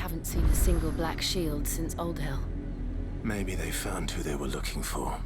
haven't seen a single black shield since Old Hill. Maybe they found who they were looking for.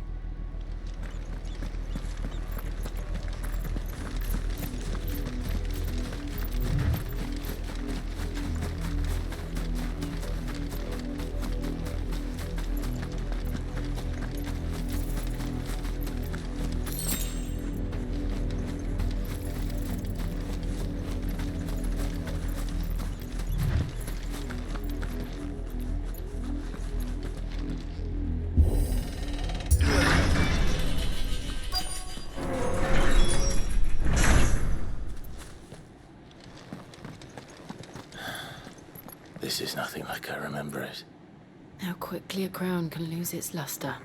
This is nothing like I remember it. How quickly a crown can lose its luster.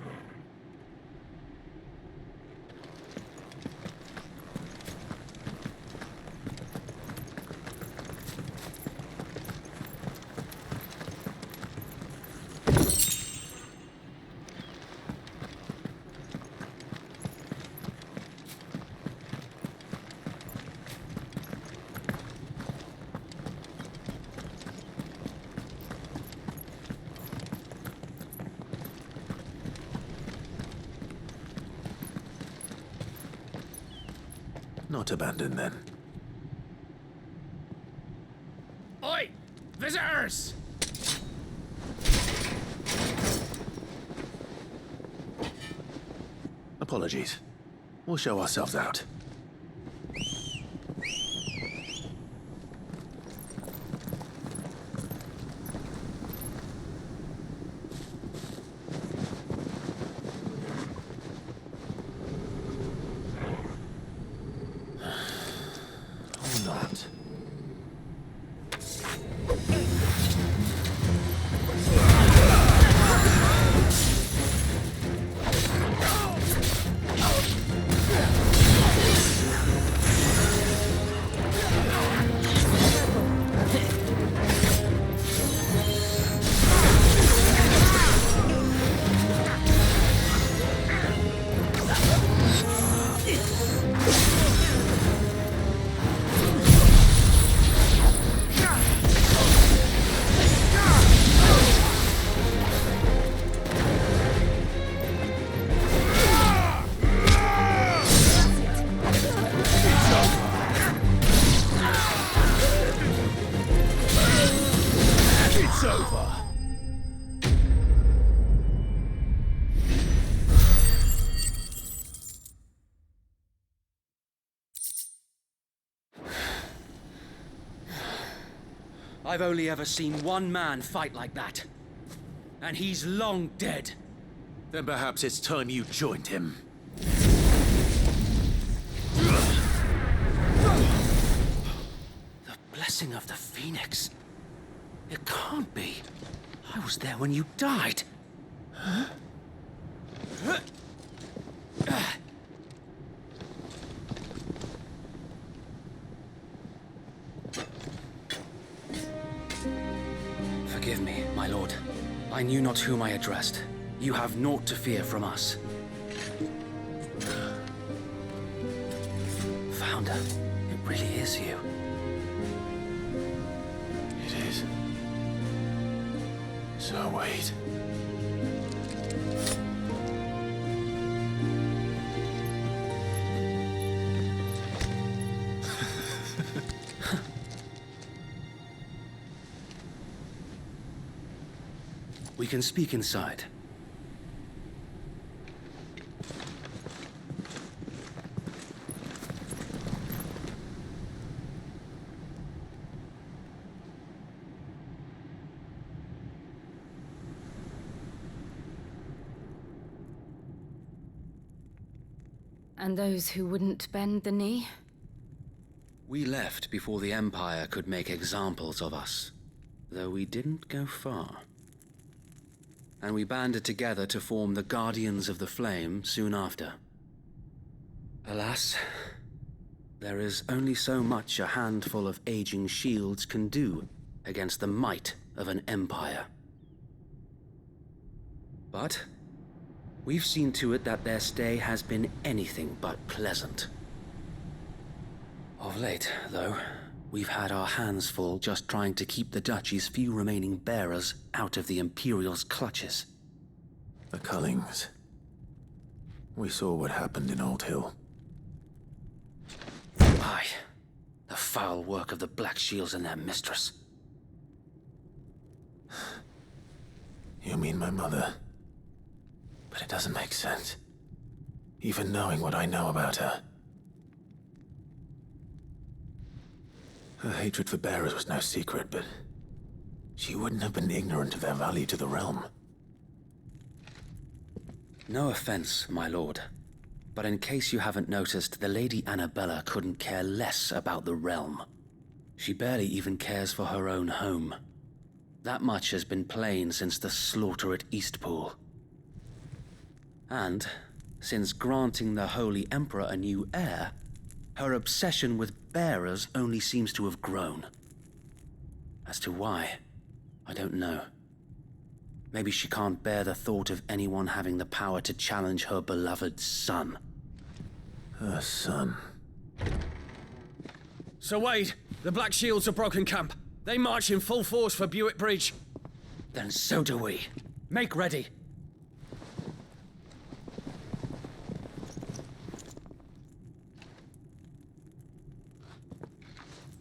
Not abandoned then. Oi! Visitors! Apologies. We'll show ourselves out. I've only ever seen one man fight like that. And he's long dead. Then perhaps it's time you joined him. The blessing of the Phoenix. It can't be. I was there when you died. Huh? Forgive me, my lord. I knew not whom I addressed. You have naught to fear from us. Founder, it really is you. It is. So wait. We can speak inside. And those who wouldn't bend the knee? We left before the Empire could make examples of us, though we didn't go far. And we banded together to form the Guardians of the Flame soon after. Alas, there is only so much a handful of aging shields can do against the might of an empire. But we've seen to it that their stay has been anything but pleasant. Of late, though, We've had our hands full just trying to keep the Duchy's few remaining bearers out of the Imperial's clutches. The Cullings. We saw what happened in Old Hill. Aye. The foul work of the Black Shields and their mistress. You mean my mother? But it doesn't make sense. Even knowing what I know about her. Her hatred for bearers was no secret, but she wouldn't have been ignorant of their value to the realm. No offense, my lord. But in case you haven't noticed, the Lady Annabella couldn't care less about the realm. She barely even cares for her own home. That much has been plain since the slaughter at Eastpool. And, since granting the Holy Emperor a new heir, her obsession with bearers only seems to have grown. As to why, I don't know. Maybe she can't bear the thought of anyone having the power to challenge her beloved son. Her son. Sir Wade, the Black Shields have broken camp. They march in full force for Buick Bridge. Then so do we. Make ready.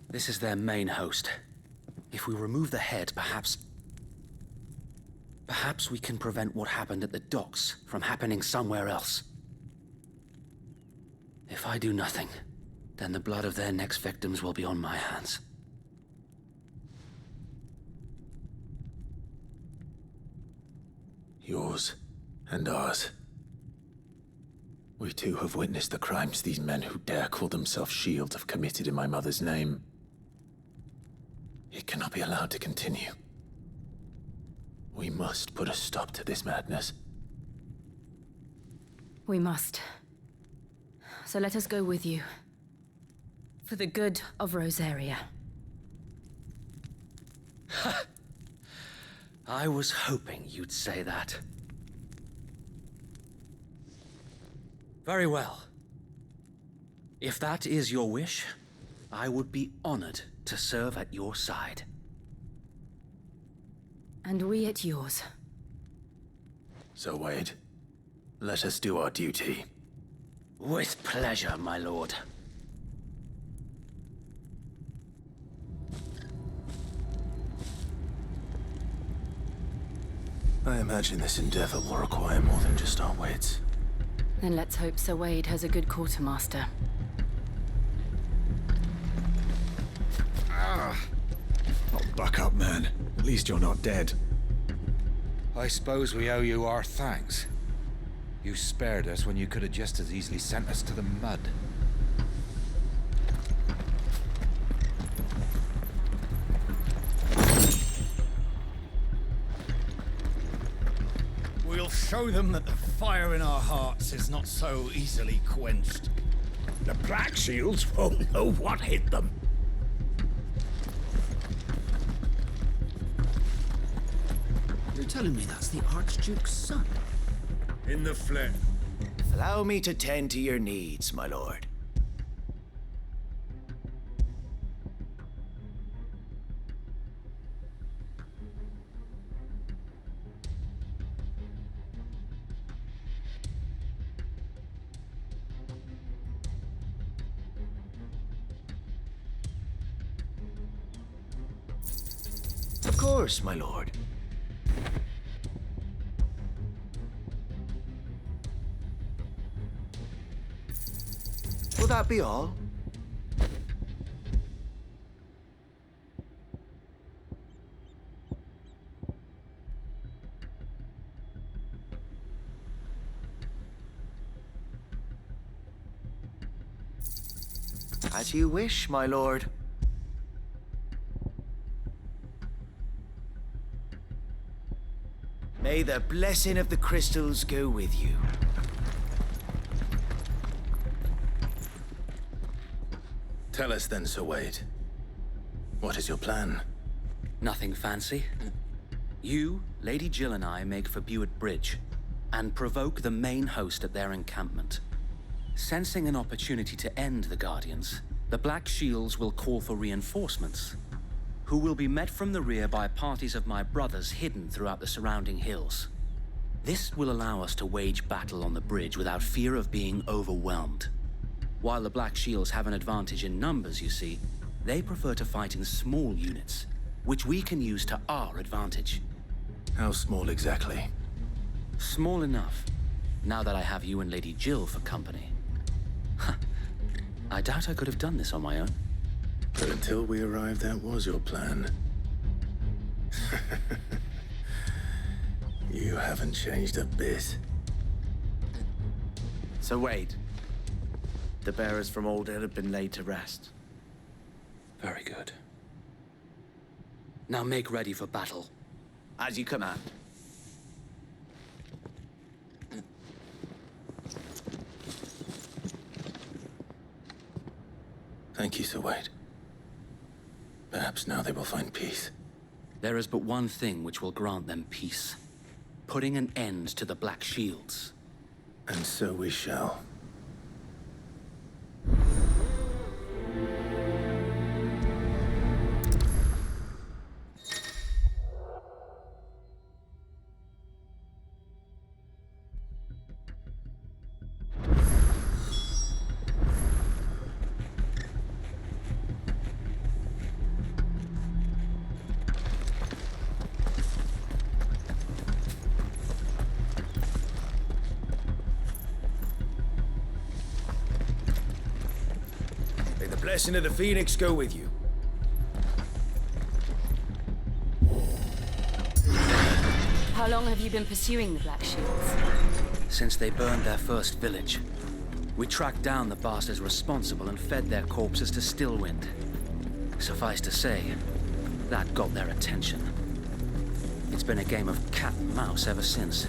This is their main host. If we remove the head, perhaps we can prevent what happened at the docks from happening somewhere else. If I do nothing, then the blood of their next victims will be on my hands. Yours and ours. We too have witnessed the crimes these men who dare call themselves Shields have committed in my mother's name. It cannot be allowed to continue. We must put a stop to this madness. We must. So let us go with you. For the good of Rosaria. I was hoping you'd say that. Very well. If that is your wish, I would be honored to serve at your side. And we at yours. So, Wade, let us do our duty. With pleasure, my lord. I imagine this endeavor will require more than just our wits. Then let's hope Sir Wade has a good quartermaster. Oh, buck up, man. At least you're not dead. I suppose we owe you our thanks. You spared us when you could have just as easily sent us to the mud. We'll show them that the fire in our hearts is not so easily quenched. The Black Shields won't know what hit them. You're telling me that's the Archduke's son? In the flesh. Allow me to tend to your needs, my lord. Of course, my lord. Will that be all? As you wish, my lord. May the blessing of the crystals go with you. Tell us then, Sir Wade. What is your plan? Nothing fancy. You, Lady Jill and I make for Buick Bridge and provoke the main host at their encampment. Sensing an opportunity to end the Guardians, The Black Shields will call for reinforcements, who will be met from the rear by parties of my brothers hidden throughout the surrounding hills. This will allow us to wage battle on the bridge without fear of being overwhelmed. While the Black Shields have an advantage in numbers, you see, they prefer to fight in small units, which we can use to our advantage. How small exactly? Small enough, now that I have you and Lady Jill for company. I doubt I could have done this on my own. But until we arrived, that was your plan. You haven't changed a bit. So wait. The bearers from Old Inn have been laid to rest. Very good. Now make ready for battle. As you command. Thank you, Sir Wade. Perhaps now they will find peace. There is but one thing which will grant them peace. Putting an end to the Black Shields. And so we shall. May the blessing of the Phoenix go with you. How long have you been pursuing the Black Shields? Since they burned their first village, we tracked down the bastards responsible and fed their corpses to Stillwind. Suffice to say, that got their attention. It's been a game of cat and mouse ever since.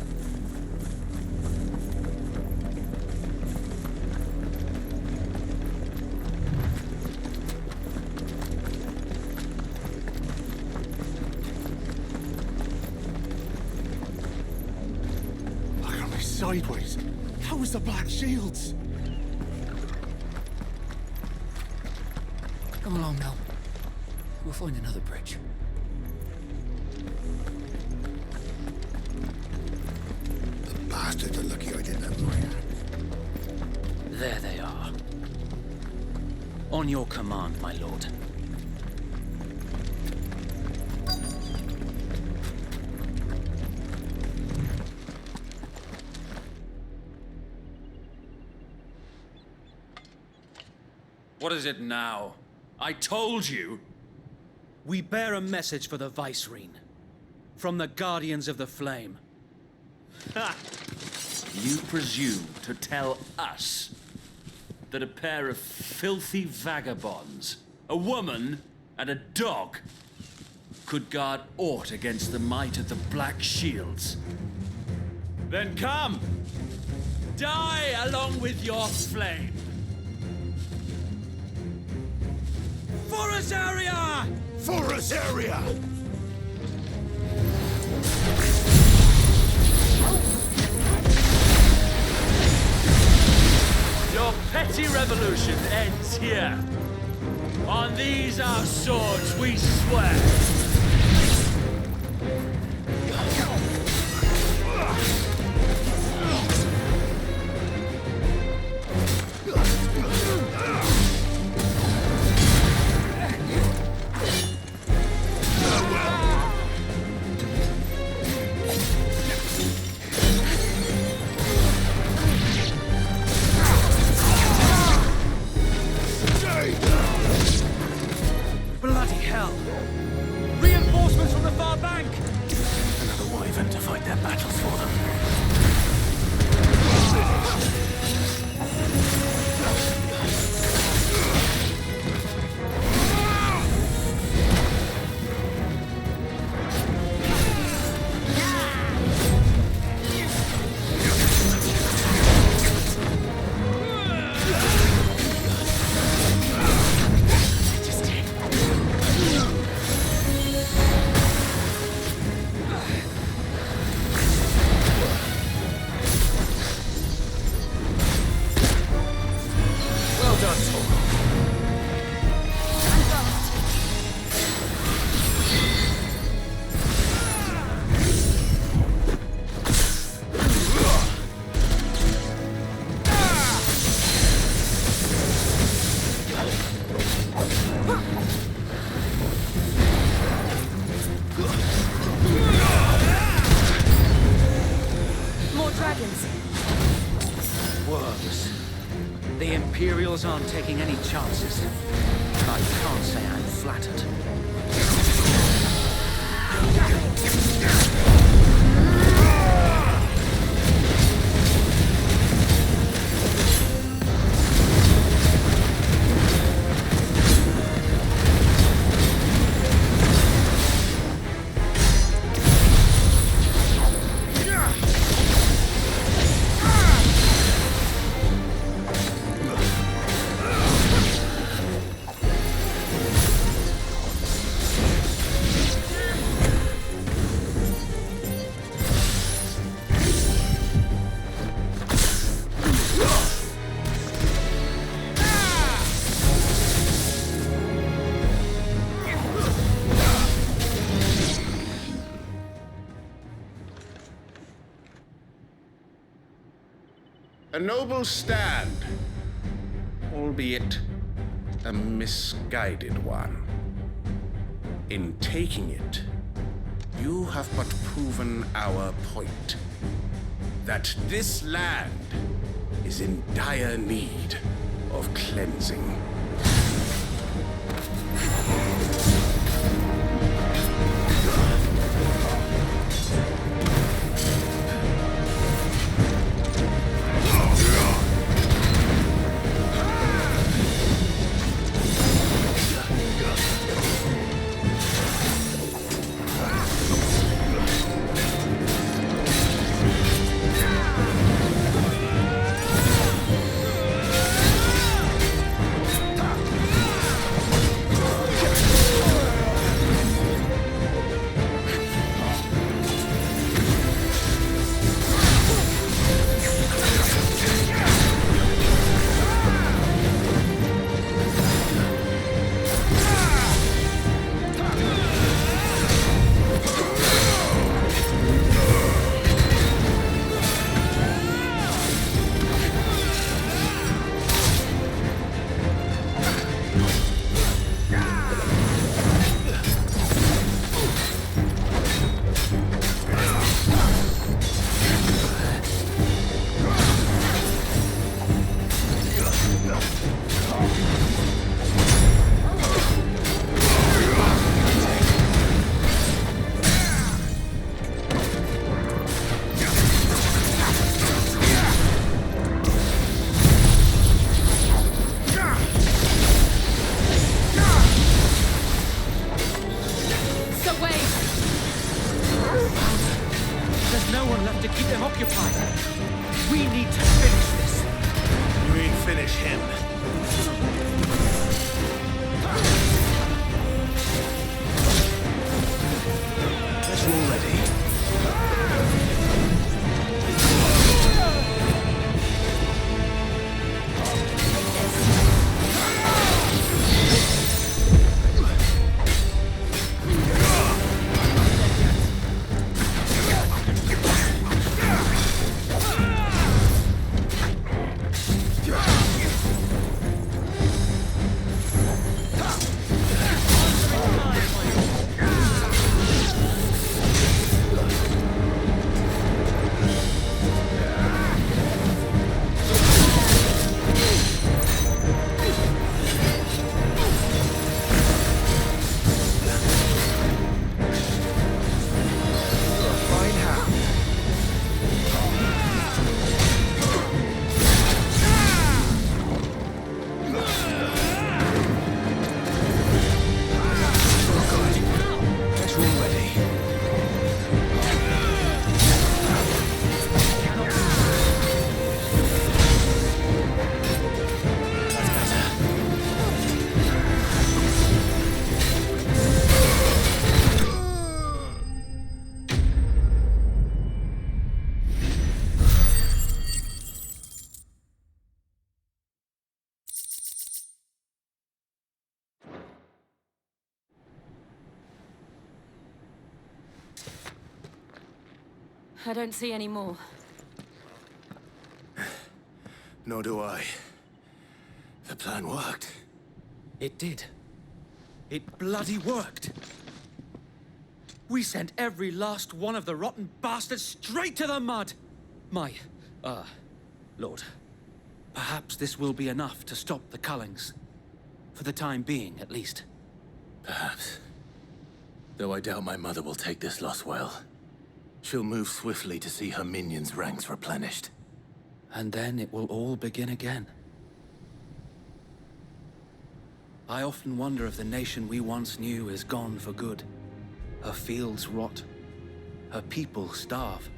Look at me sideways. How was the Black Shields? Come along now. We'll find another bridge. The bastards are lucky I didn't have my hand. There they are. On your command, my lord. What is it now? I told you! We bear a message for the Vicereine. From the Guardians of the Flame. Ha! You presume to tell us that a pair of filthy vagabonds, a woman and a dog, could guard aught against the might of the Black Shields? Then come! Die along with your flame! For us area! For us area! Your petty revolution ends here. On these our swords we swear. Bloody hell! Reinforcements from the far bank! Another wyvern to fight their battles for them. Custodios aren't taking any chances. I can't say I'm flattered. A noble stand, albeit a misguided one. In taking it, you have but proven our point, that this land is in dire need of cleansing. I don't see any more. Nor do I. The plan worked. It did. It bloody worked. We sent every last one of the rotten bastards straight to the mud. My, Lord, Perhaps this will be enough to stop the Cullings. For the time being, at least. Perhaps. Though I doubt my mother will take this loss well. She'll move swiftly to see her minions' ranks replenished. And then it will all begin again. I often wonder if the nation we once knew is gone for good. Her fields rot. Her people starve.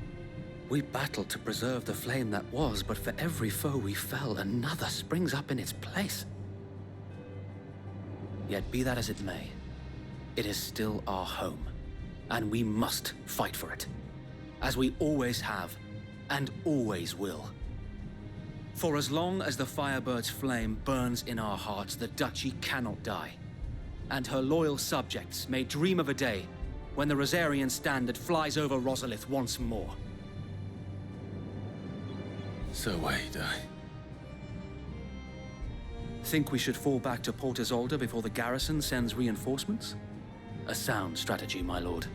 We battled to preserve the flame that was, but for every foe we fell, another springs up in its place. Yet be that as it may, it is still our home, and we must fight for it, as we always have, and always will. For as long as the Firebird's flame burns in our hearts, the Duchy cannot die, and her loyal subjects may dream of a day when the Rosarian standard flies over Rosalith once more. So wait, Think we should fall back to Port Isolde before the garrison sends reinforcements? A sound strategy, my lord.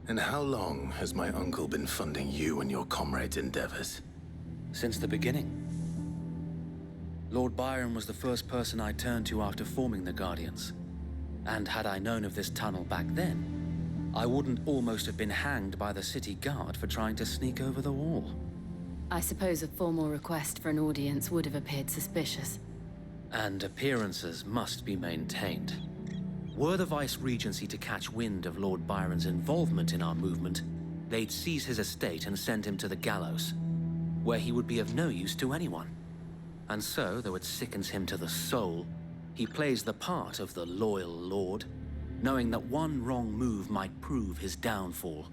And how long has my uncle been funding you and your comrades' endeavors? Since the beginning. Lord Byron was the first person I turned to after forming the Guardians. And had I known of this tunnel back then, I wouldn't almost have been hanged by the city guard for trying to sneak over the wall. I suppose a formal request for an audience would have appeared suspicious. And appearances must be maintained. Were the Vice-Regency to catch wind of Lord Byron's involvement in our movement, they'd seize his estate and send him to the gallows, where he would be of no use to anyone. And so, though it sickens him to the soul, he plays the part of the loyal lord, knowing that one wrong move might prove his downfall.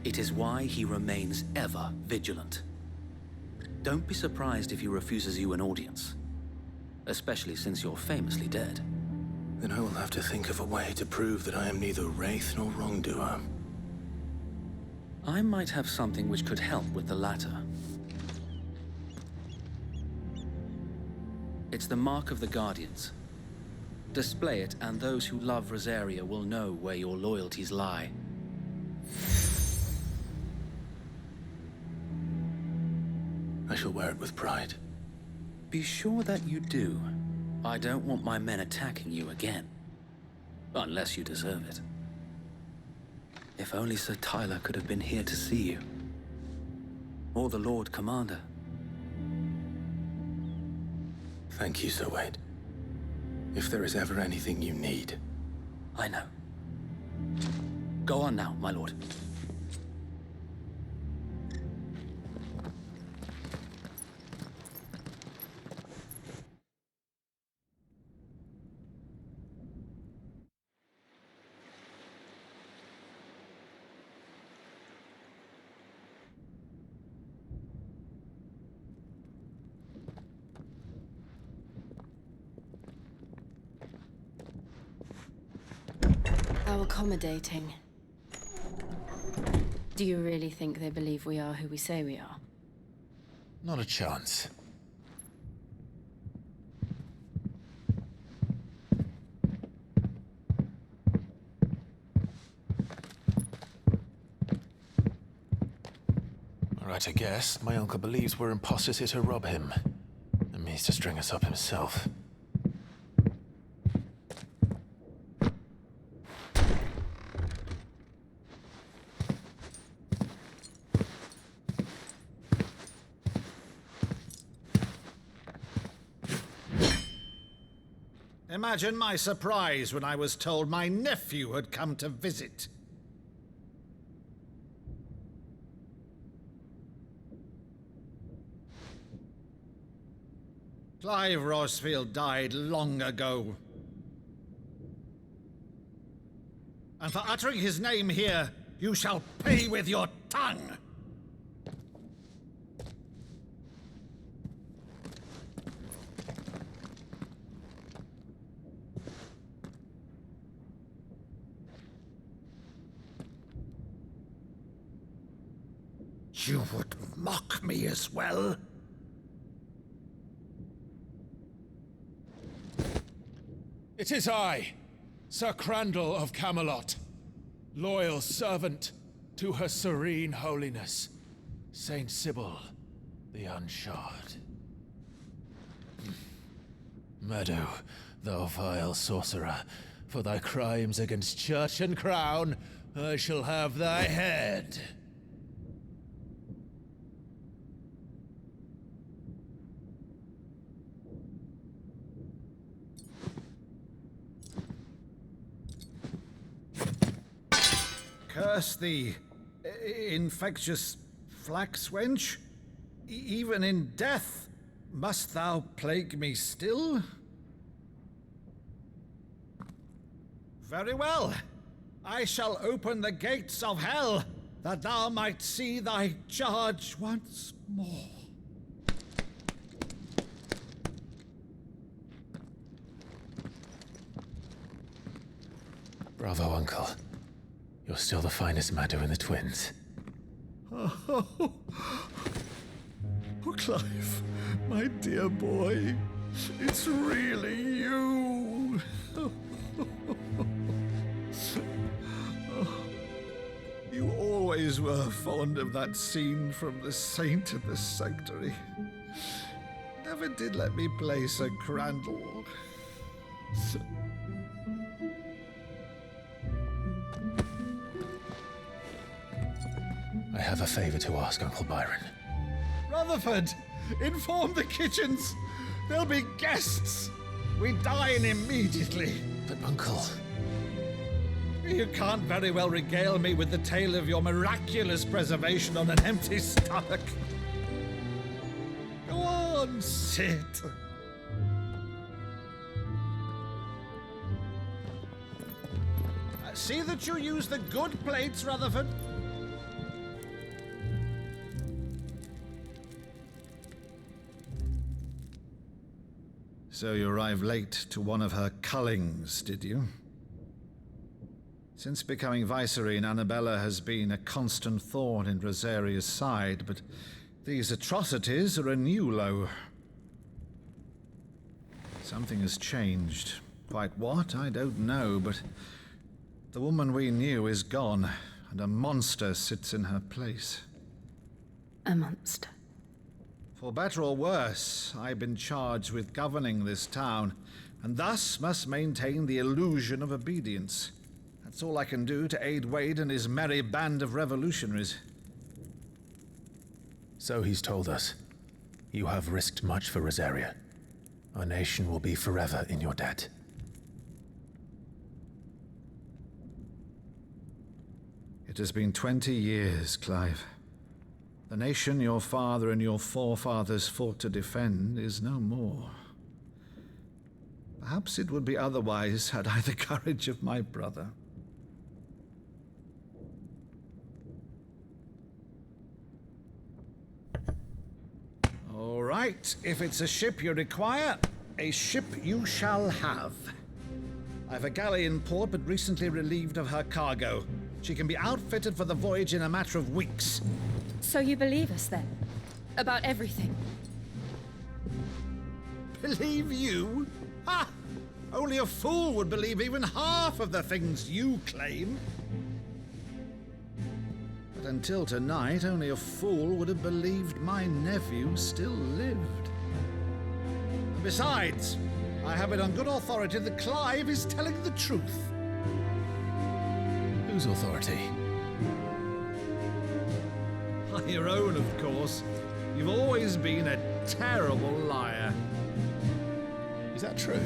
It is why he remains ever vigilant. Don't be surprised if he refuses you an audience, especially since you're famously dead. Then I will have to think of a way to prove that I am neither wraith nor wrongdoer. I might have something which could help with the latter. It's the mark of the Guardians. Display it, and those who love Rosaria will know where your loyalties lie. I shall wear it with pride. Be sure that you do. I don't want my men attacking you again. Unless you deserve it. If only Sir Tyler could have been here to see you. Or the Lord Commander. Thank you, Sir Wade. If there is ever anything you need. I know. Go on now, my lord. How accommodating. Do you really think they believe we are who we say we are? Not a chance. All right, I guess. My uncle believes we're imposters here to rob him. And means to string us up himself. Imagine my surprise when I was told my nephew had come to visit. Clive Rosfield died long ago. And for uttering his name here, you shall pay with your tongue! You would mock me as well? It is I, Sir Crandall of Camelot, loyal servant to Her Serene Holiness, Saint Sybil the Unshod. Meadow, thou vile sorcerer, for thy crimes against church and crown, I shall have thy head. Curse thee, infectious flax wench. Even in death, must thou plague me still? Very well. I shall open the gates of hell, that thou might see thy charge once more. Bravo, Uncle. You're still the finest Maddo in the twins. Oh, Clive, my dear boy, it's really you. You always were fond of that scene from The Saint of the Sanctuary. Never did let me play Sir Crandall. I have a favor to ask, Uncle Byron. Rutherford, inform the kitchens. There'll be guests. We dine immediately. But, Uncle... You can't very well regale me with the tale of your miraculous preservation on an empty stomach. Go on, sit. See that you use the good plates, Rutherford. So you arrived late to one of her cullings, did you? Since becoming Vicereine, Annabella has been a constant thorn in Rosaria's side, but these atrocities are a new low. Something has changed. Quite what, I don't know, but the woman we knew is gone, and a monster sits in her place. A monster. For better or worse, I've been charged with governing this town, and thus must maintain the illusion of obedience. That's all I can do to aid Wade and his merry band of revolutionaries. So he's told us. You have risked much for Rosaria. Our nation will be forever in your debt. It has been 20 years, Clive. The nation your father and your forefathers fought to defend is no more. Perhaps it would be otherwise had I the courage of my brother. All right, if it's a ship you require, a ship you shall have. I've a galley in port, but recently relieved of her cargo. She can be outfitted for the voyage in a matter of weeks. So you believe us then? About everything? Believe you? Ha! Only a fool would believe even half of the things you claim. But until tonight, only a fool would have believed my nephew still lived. And besides, I have it on good authority that Clive is telling the truth. Whose authority? Your own, of course. You've always been a terrible liar. Is that true?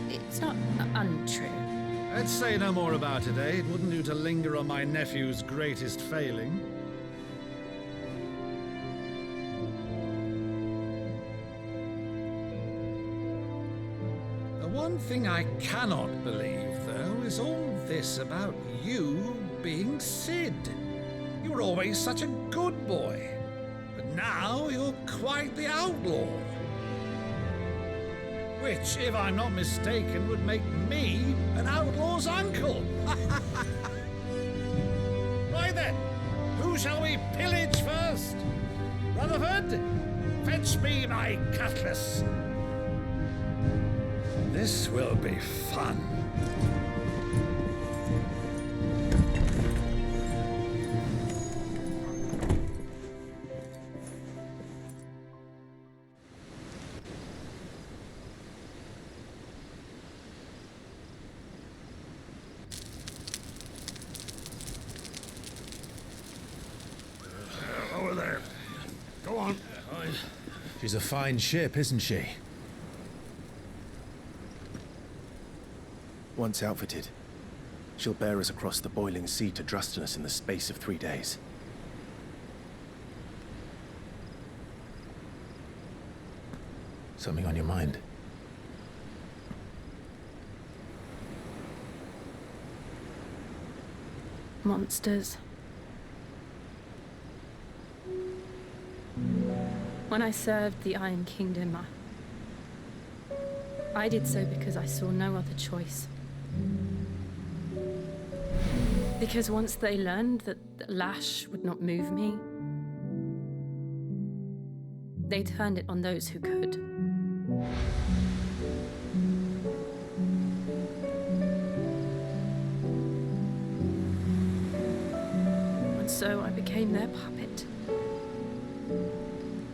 It's not untrue. Let's say no more about it, eh? It wouldn't do to linger on my nephew's greatest failing. The one thing I cannot believe, though, is all this about you being Sid. You were always such a good boy, but now you're quite the outlaw. Which, if I'm not mistaken, would make me an outlaw's uncle. Right then, Who shall we pillage first? Rutherford, fetch me my cutlass. This will be fun. Over there. Go on. She's a fine ship, isn't she? Once outfitted, she'll bear us across the boiling sea to Drustinus in the space of 3 days. Something on your mind? Monsters. When I served the Iron Kingdom, I did so because I saw no other choice. Because once they learned that the lash would not move me, they turned it on those who could. And so I became their puppet.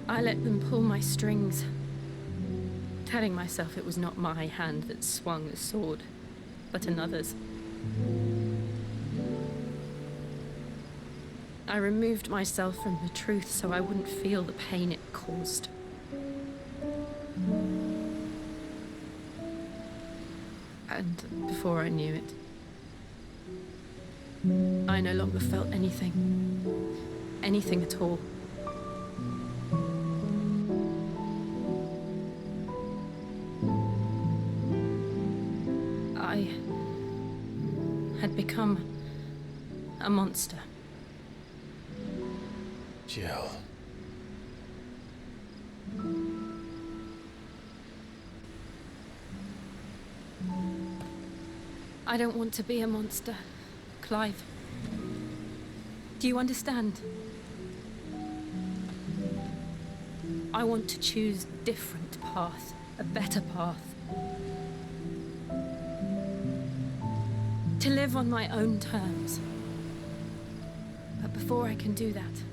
I let them pull my strings, telling myself it was not my hand that swung the sword, but another's. I removed myself from the truth so I wouldn't feel the pain it caused. And before I knew it, I no longer felt anything. Anything at all. I had become a monster. Jill. I don't want to be a monster, Clive. Do you understand? I want to choose a different path, a better path. To live on my own terms. But before I can do that,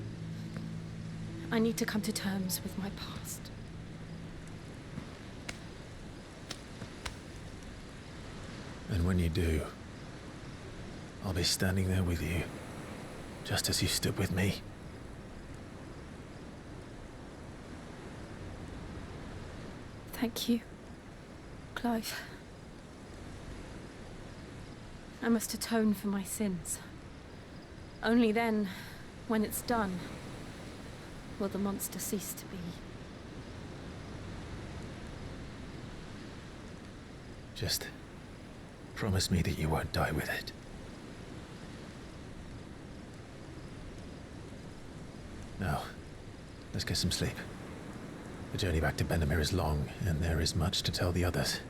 I need to come to terms with my past. And when you do, I'll be standing there with you, just as you stood with me. Thank you, Clive. I must atone for my sins. Only then, when it's done, will the monster cease to be. Just promise me that you won't die with it. Now, let's get some sleep. The journey back to Benamir is long, and there is much to tell the others.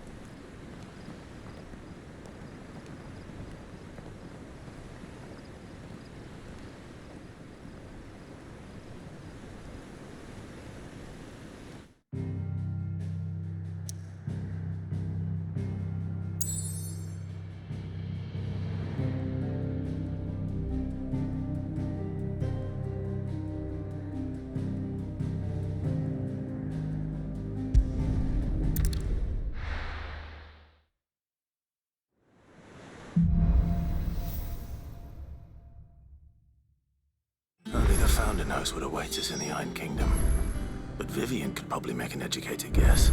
Founder knows what awaits us in the Iron Kingdom, but Vivian could probably make an educated guess.